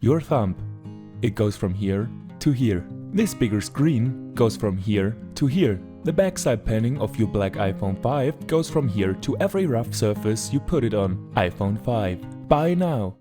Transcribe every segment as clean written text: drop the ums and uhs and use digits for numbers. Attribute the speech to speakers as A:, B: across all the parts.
A: Your thumb. It goes from here to here. This bigger screen goes from here to here. The backside panning of your black iPhone 5 goes from here to every rough surface you put it on. iPhone 5. Buy now!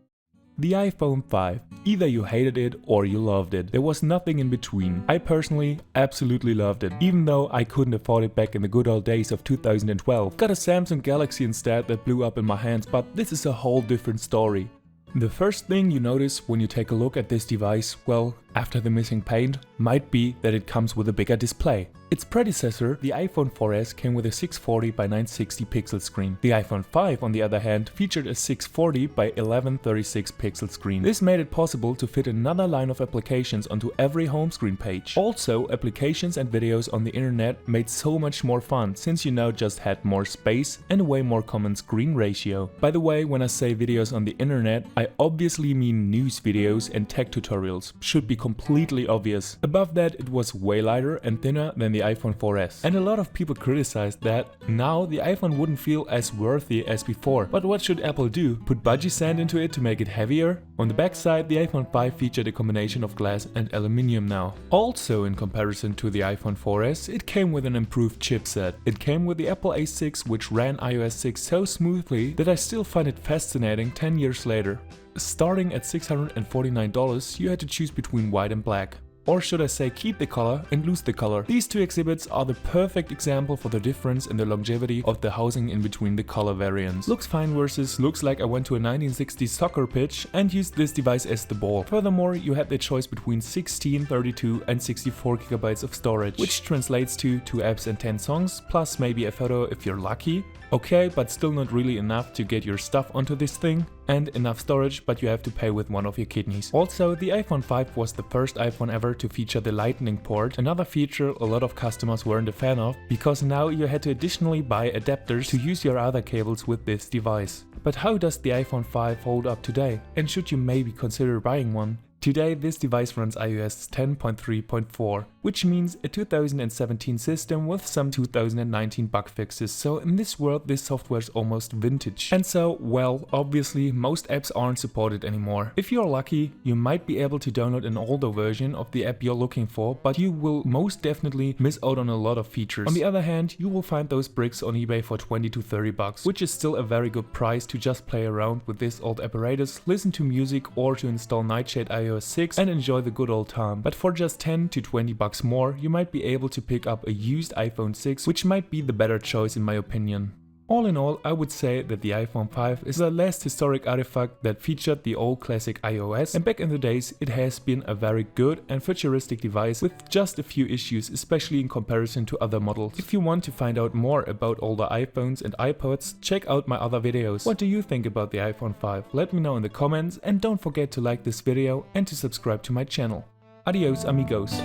A: The iPhone 5. Either you hated it or you loved it. There was nothing in between. I personally absolutely loved it, even though I couldn't afford it back in the good old days of 2012. Got a Samsung Galaxy instead that blew up in my hands, but this is a whole different story. The first thing you notice when you take a look at this device, well, after the missing paint, might be that it comes with a bigger display. Its predecessor, the iPhone 4S, came with a 640 by 960 pixel screen. The iPhone 5, on the other hand, featured a 640 by 1136 pixel screen. This made it possible to fit another line of applications onto every home screen page. Also, applications and videos on the internet made so much more fun, since you now just had more space and a way more common screen ratio. By the way, when I say videos on the internet, I obviously mean news videos and tech tutorials. Should be completely obvious. Above that, it was way lighter and thinner than the iPhone 4S. And a lot of people criticized that now the iPhone wouldn't feel as worthy as before. But what should Apple do? Put budgie sand into it to make it heavier? On the backside, the iPhone 5 featured a combination of glass and aluminium now. Also, in comparison to the iPhone 4S, it came with an improved chipset. It came with the Apple A6, which ran iOS 6 so smoothly that I still find it fascinating 10 years later. Starting at $649, you had to choose between white and black. Or should I say keep the color and lose the color. These two exhibits are the perfect example for the difference in the longevity of the housing in between the color variants. Looks fine versus looks like I went to a 1960s soccer pitch and used this device as the ball. Furthermore, you had the choice between 16, 32 and 64 GB of storage, which translates to 2 apps and 10 songs, plus maybe a photo if you're lucky. Okay, but still not really enough to get your stuff onto this thing, and enough storage, but you have to pay with one of your kidneys. Also, the iPhone 5 was the first iPhone ever to feature the Lightning port, another feature a lot of customers weren't a fan of, because now you had to additionally buy adapters to use your other cables with this device. But how does the iPhone 5 hold up today? And should you maybe consider buying one? Today, this device runs iOS 10.3.4, which means a 2017 system with some 2019 bug fixes, so in this world this software is almost vintage. And so, well, obviously most apps aren't supported anymore. If you're lucky, you might be able to download an older version of the app you're looking for, but you will most definitely miss out on a lot of features. On the other hand, you will find those bricks on eBay for 20 to 30 bucks, which is still a very good price to just play around with this old apparatus, listen to music or to install Nightshade iOS 6 and enjoy the good old time. But for just 10 to 20 bucks more, you might be able to pick up a used iPhone 6, which might be the better choice in my opinion. All in all, I would say that the iPhone 5 is the last historic artifact that featured the old classic iOS, and back in the days it has been a very good and futuristic device with just a few issues, especially in comparison to other models. If you want to find out more about older iPhones and iPods, check out my other videos. What do you think about the iPhone 5? Let me know in the comments, and don't forget to like this video and to subscribe to my channel. Adios amigos.